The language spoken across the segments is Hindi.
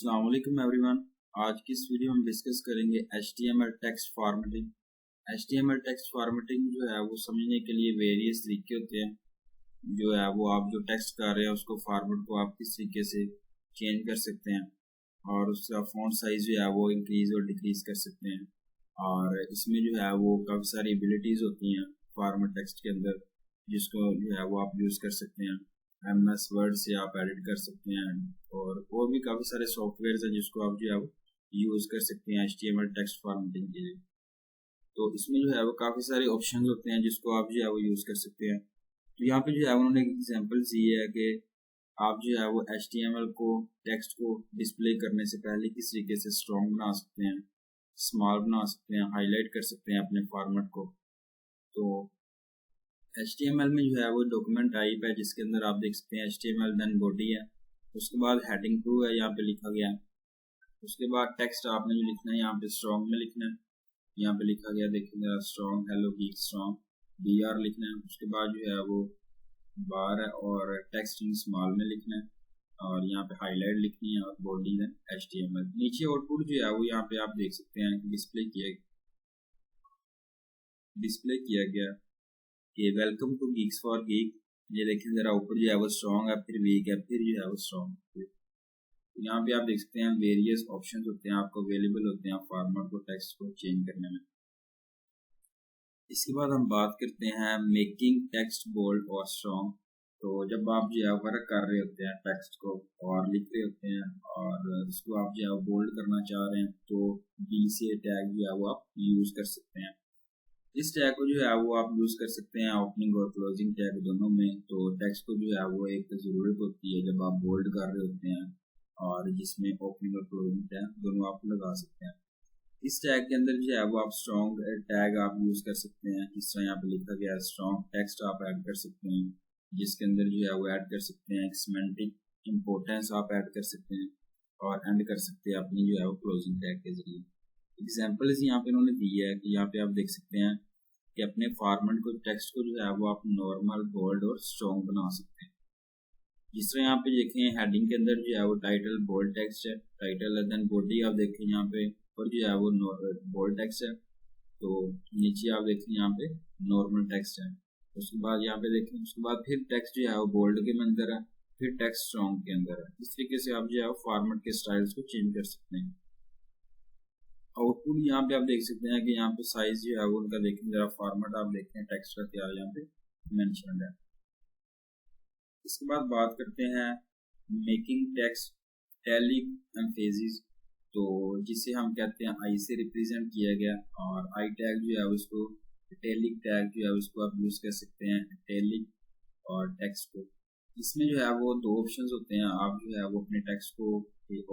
अस्सलाम वालेकुम एवरीवन। आज की इस वीडियो में डिस्कस करेंगे HTML text formatting. HTML text formatting जो है वो समझने के लिए वेरियस तरीके होते हैं। जो है वो आप जो टेक्स्ट कर रहे हैं उसको फॉर्मेट को आप किस तरीके से चेंज कर सकते हैं और उसका फॉन्ट साइज जो है वो इंक्रीज और डिक्रीज कर सकते हैं। और इसमें जो है वो काफ़ी सारी एबिलिटीज़ होती हैं फॉर्मेट टेक्स्ट के अंदर, जिसको जो है वो आप यूज़ कर सकते हैं। MS वर्ड से आप एडिट कर सकते हैं और भी काफ़ी सारे सॉफ्टवेयर हैं जिसको आप जो है वो यूज़ कर सकते हैं HTML टेक्स्ट फॉर्मेटिंग के लिए। तो इसमें जो है वो काफ़ी सारे ऑप्शन होते हैं जिसको आप जो है वो यूज़ कर सकते हैं। तो यहाँ पे जो है उन्होंने एक एग्जाम्पल दी है कि आप जो है वो HTML को टेक्स्ट को डिस्प्ले करने से पहले किस तरीके से स्ट्रॉन्ग बना सकते हैं, स्मॉल बना सकते हैं, हाईलाइट कर सकते हैं अपने फॉर्मेट को। तो HTML में जो है वो डॉक्यूमेंट टाइप है जिसके अंदर आप देख सकते हैं HTML देन बॉडी है, उसके बाद हेडिंग 2 है यहाँ पे लिखा गया है। उसके बाद टेक्स्ट आपने जो लिखना है यहाँ पे स्ट्रॉन्ग में लिखना है। यहाँ पे लिखा गया देखिए strong, hello geek strong, BR लिखना है। उसके बाद जो है वो बार है और टेक्स्ट इन स्मॉल में लिखना है और यहाँ पे हाईलाइट लिखनी है और बॉडी देन HTML। नीचे आउटपुट जो है वो यहाँ पे आप देख सकते हैं डिस्प्ले किया गया कि welcome to Geeks for Geek. ये देखिए जरा ऊपर जो है वो स्ट्रॉन्ग है, फिर वीक है, फिर जो है वो स्ट्रॉन्ग। यहाँ पे आप देख सकते हैं वेरियस ऑप्शंस होते हैं आपको अवेलेबल होते हैं फॉर्मेट को टेक्स्ट को चेंज करने में। इसके बाद हम बात करते हैं मेकिंग टेक्स्ट बोल्ड और स्ट्रॉन्ग। तो जब आप जो है वर्क कर रहे होते हैं टेक्स्ट को और लिख रहे होते हैं और इसको आप जो है बोल्ड करना चाह रहे हैं तो B से टैग जो है वो आप यूज कर सकते हैं। इस टैग को जो है वो आप यूज कर सकते हैं ओपनिंग और क्लोजिंग टैग दोनों में। तो टेक्स्ट को जो है वो एक जरूरत होती है जब आप बोल्ड कर रहे होते हैं और जिसमें ओपनिंग और क्लोजिंग टैग दोनों आप लगा सकते हैं। इस टैग के अंदर जो है वो आप स्ट्रॉन्ग टैग आप यूज कर सकते हैं। इस तरह यहाँ पे लिखा गया है स्ट्रॉन्ग टेक्स्ट आप ऐड कर सकते हैं, जिसके अंदर जो है वो ऐड कर सकते हैं सेमेंटिक इंपोर्टेंस आप ऐड कर सकते हैं और एंड कर सकते हैं अपनी जो है वो क्लोजिंग टैग के जरिए। एग्जाम्पल्स यहाँ पे उन्होंने दी है कि यहाँ पे आप देख सकते हैं कि अपने फॉर्मेट को टेक्स्ट को जो है वो आप नॉर्मल, बोल्ड और स्ट्रॉन्ग बना सकते हैं। जिस तरह यहाँ पे देखें हेडिंग के अंदर जो है वो टाइटल बोल्ड टेक्स्ट है, टाइटल है। देन बॉडी आप देखें यहाँ पे और जो है वो बोल्ड टेक्स्ट है। तो नीचे आप देखें यहाँ पे नॉर्मल टेक्स्ट है। उसके बाद यहाँ पे देखें उसके बाद फिर टेक्स्ट जो है वो बोल्ड के अंदर है, फिर टेक्स्ट स्ट्रॉन्ग के अंदर है। इस तरीके से आप जो है वो फॉर्मेट के स्टाइल्स को चेंज कर सकते हैं। आउटपुट यहाँ पे आप देख सकते हैं कि यहाँ पे साइज जो है वो उनका देखें जरा फॉर्मेट आप देखते हैं टेक्स्ट का क्या यहाँ पे मेंशन है। इसके बाद बात करते हैं मेकिंग टेक्स्ट टैलिक एम्फेसिस। तो जिसे हम कहते हैं आई से रिप्रेजेंट किया गया और आई टैग जो है उसको टैलिक टैग जो है उसको आप यूज कर सकते हैं टैलिक और टेक्स्ट को। इसमें जो है वो दो ऑप्शंस होते हैं, आप जो है वो अपने टेक्स्ट को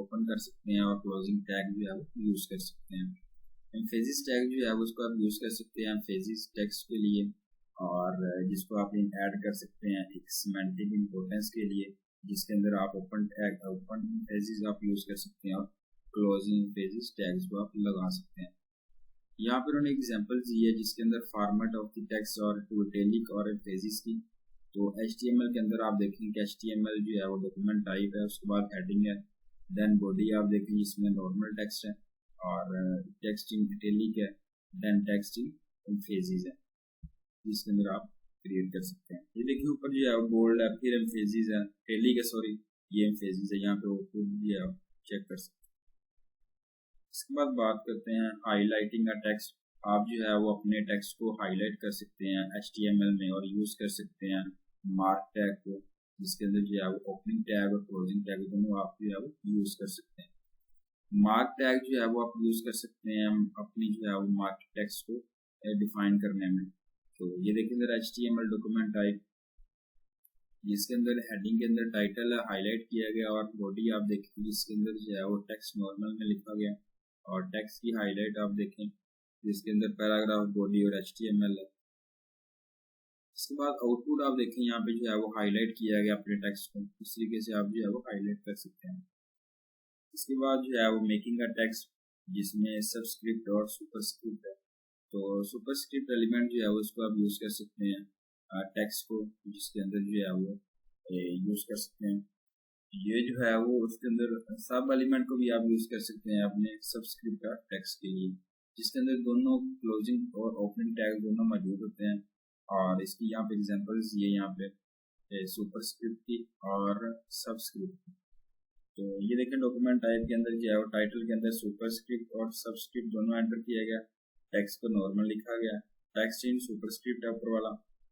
ओपन कर सकते हैं और क्लोजिंग टैग जो है वो यूज कर सकते हैं। एम्फेसिस टैग जो है उसको आप यूज कर सकते हैं एम्फेसिस टेक्स्ट के लिए और जिसको आप ऐड कर सकते हैं एक सेमेंटिक इंपोर्टेंस के लिए, जिसके अंदर आप ओपन एम्फेसिस आप यूज कर सकते हैं और क्लोजिंग एम्फेसिस टैग्स को आप लगा सकते हैं। यहाँ पर उन्होंने एग्जांपल दी है जिसके अंदर फॉर्मेट ऑफ द टेक्स्ट और टैलिक और एम्फेसिस की। तो HTML के अंदर आप देखेंगे कि HTML जो है वो डॉक्यूमेंट टाइप है, उसके बाद हेडिंग है, देन बॉडी आप देखेंगे इसमें नॉर्मल टेक्स्ट है और टेक्स्ट इन इटैलिक है, देन टेक्स्ट इन एम्फेसिस है जिसके अंदर आप क्रिएट कर सकते हैं। ये देखिए ऊपर जो है बोल्ड है, फिर एम्फेसिस है, इटैलिक है, सॉरी ये एम्फेसिस है, यहाँ पे वो भी आप चेक कर सकते हैं। इसके बाद बात करते हैं हाईलाइटिंग का टेक्स्ट। आप जो है वो अपने टेक्स्ट को हाईलाइट कर सकते हैं HTML में और यूज कर सकते हैं मार्क टैग को, जिसके अंदर जो है वो ओपनिंग टैग और क्लोजिंग टैग दोनों आप जो है वो यूज कर सकते हैं। मार्क टैग जो है वो आप यूज कर सकते हैं अपनी जो है वो मार्क टेक्स्ट को डिफाइन करने में। तो ये देखिए जरा HTML डॉक्यूमेंट टाइप, जिसके अंदर हेडिंग के अंदर टाइटल है हाईलाइट किया गया और बॉडी आप देखें जिसके अंदर जो है वो टेक्स्ट नॉर्मल में लिखा गया और टेक्स्ट की हाईलाइट आप देखें जिसके अंदर पैराग्राफ, बॉडी और HTML है। इसके बाद आउटपुट आप देखें यहाँ पे जो है वो हाईलाइट किया गया अपने टेक्स्ट को, इस तरीके से आप जो है वो हाईलाइट कर सकते हैं। इसके बाद जो है वो मेकिंग का टेक्स्ट जिसमें सबस्क्रिप्ट और सुपरस्क्रिप्ट है। तो सुपरस्क्रिप्ट एलिमेंट जो है वो उसको आप यूज कर सकते हैं टेक्स्ट को, जिसके अंदर जो है वो यूज कर सकते हैं। ये जो है वो उसके अंदर सब एलिमेंट को भी आप यूज कर सकते हैं अपने सबस्क्रिप्ट का टेक्स्ट के लिए, जिसके अंदर दोनों क्लोजिंग और ओपनिंग टैग दोनों मौजूद होते हैं। और इसकी यहाँ पे एग्जांपल्स ये यहाँ पे सुपरस्क्रिप्ट की और सबस्क्रिप्ट की। तो ये देखें डॉक्यूमेंट टाइप के अंदर जो है वो टाइटल के अंदर सुपरस्क्रिप्ट और सबस्क्रिप्ट दोनों एंटर किया गया, टेक्स्ट को नॉर्मल लिखा गया, टेक्स्ट इन सुपरस्क्रिप्ट है ऊपर वाला,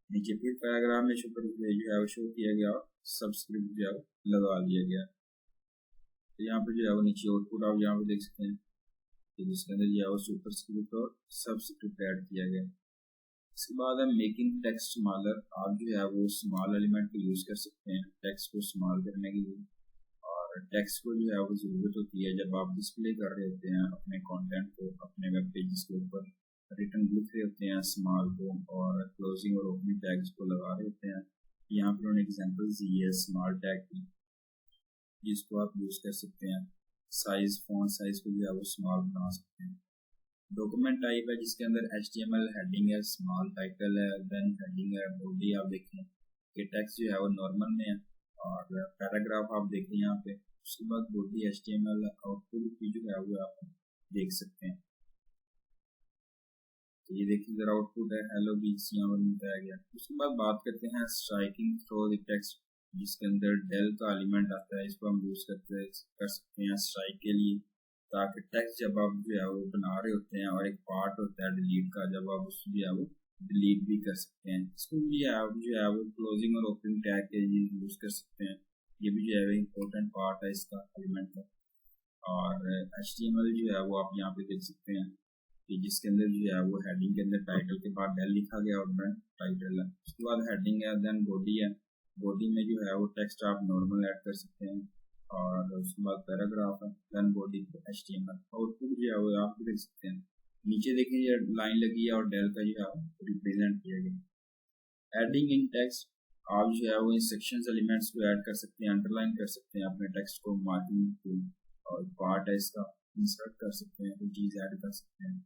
नीचे फिर पैराग्राफ में सुपर जो है वो शो किया गया और सबस्क्रिप्ट जो है वो लगा लिया गया। तो यहाँ पे जो है वो नीचे आउटपुट आप यहाँ पे देख सकते हैं तो जिसके अंदर जो है वो सुपरस्क्रिप्ट और सबस्क्रिप्ट ऐड किया गया। इसके बाद है मेकिंग टेक्स्ट स्मॉलर। आप जो है वो स्मॉल एलिमेंट को यूज कर सकते हैं टेक्स्ट को स्मॉल करने के लिए। और टेक्स्ट को जो है वो जरूरत होती है जब आप डिस्प्ले कर रहे होते हैं अपने कंटेंट को अपने वेब पेजेस के ऊपर, रिटर्न लिख रहे होते हैं स्मॉल को और क्लोजिंग और ओपनिंग टैग्स को लगा रहे होते हैं। यहाँ पर उन्होंने एग्जांपल्स दी है स्मॉल टैग की, जिसको आप यूज कर सकते हैं। साइज फॉन्ट साइज को भी आप स्मॉल बना सकते हैं। डॉक्यूमेंट टाइप है जिसके अंदर HTML हेडिंग है, स्मॉल टाइटल है, देन हेडिंग है, बॉडी आप देखें कि टेक्स्ट जो है वो नॉर्मल में है और पैराग्राफ आप देखें यहाँ पे। उसके बाद बॉडी HTML आउटपुट की जो है वो आप देख सकते हैं। तो ये देखिए जरा आउटपुट है हेलो बीच यहाँ पर बताया गया। उसके बाद बात करते हैं स्ट्राइकिंग थ्रू द टेक्स्ट, जिसके अंदर डेल का एलिमेंट आता है, इसको हम यूज कर सकते हैं स्ट्राइक के लिए, ताकि टेक्स्ट जब आप जो है वो बना रहे होते हैं और एक पार्ट होता है डिलीट का, जब आप उसको जो है वो डिलीट भी कर सकते हैं। इसको भी आप जो है वो क्लोजिंग और ओपनिंग टैग के लिए यूज कर सकते हैं। ये भी जो है इम्पोर्टेंट पार्ट है इसका एलिमेंट का। और HTML जो है वो आप यहाँ पे देख सकते हैं कि जिसके अंदर जो है वो हेडिंग के अंदर टाइटल के बाद डेल लिखा गया और देन टाइटल है। उसके बाद हेडिंग है, देन बॉडी है, बॉडी में जो है वो टेक्स्ट आप नॉर्मल ऐड कर सकते हैं। और उसके बाद पैराग्राफ है, देन बॉडी HTML। आउटपुट जो है वो आप देख सकते हैं। नीचे देखिए ये लाइन लगी है और डेल का जो है रिप्रेजेंट किया गया। एडिंग इन टेक्स्ट, आप जो है वो इन सेक्शंस एलिमेंट्स को ऐड कर सकते हैं, अंडरलाइन कर सकते हैं अपने टेक्स्ट को, मार्किंग और पार्ट है इसका इंसर्ट कर सकते हैं, कोई चीज़ ऐड कर सकते हैं।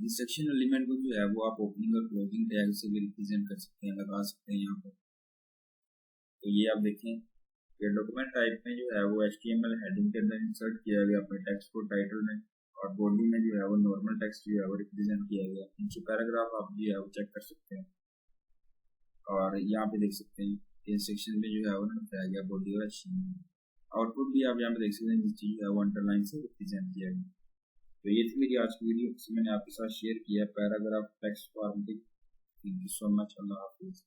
इस सेक्शन एलिमेंट को जो है वो आप ओपनिंग और क्लोजिंग टैग से भी रिप्रेजेंट कर सकते हैं, लगा सकते हैं यहाँ पर। तो ये आप देखें कि डॉक्यूमेंट टाइप में जो है वो HTML हेडिंग के अंदर इंसर्ट किया गया अपने टेक्स्ट को टाइटल में, और बॉडी में जो है वो नॉर्मल टेक्स्ट जो है वो रिप्रेजेंट किया गया। नीचे पैराग्राफ आप जो है वो चेक कर सकते हैं और यहाँ पे देख सकते हैं कि सेक्शन में जो है वो बताया गया बॉडी और HTML। आउटपुट भी आप यहाँ पे देख सकते हैं, नीचे जो है वो अंडरलाइन से रिप्रेजेंट किया गया। तो ये थी मेरी आज की वीडियो, इसमें मैंने आपके साथ शेयर किया paragraph text formatting. Thank you so much, अल्लाह हाफिज़।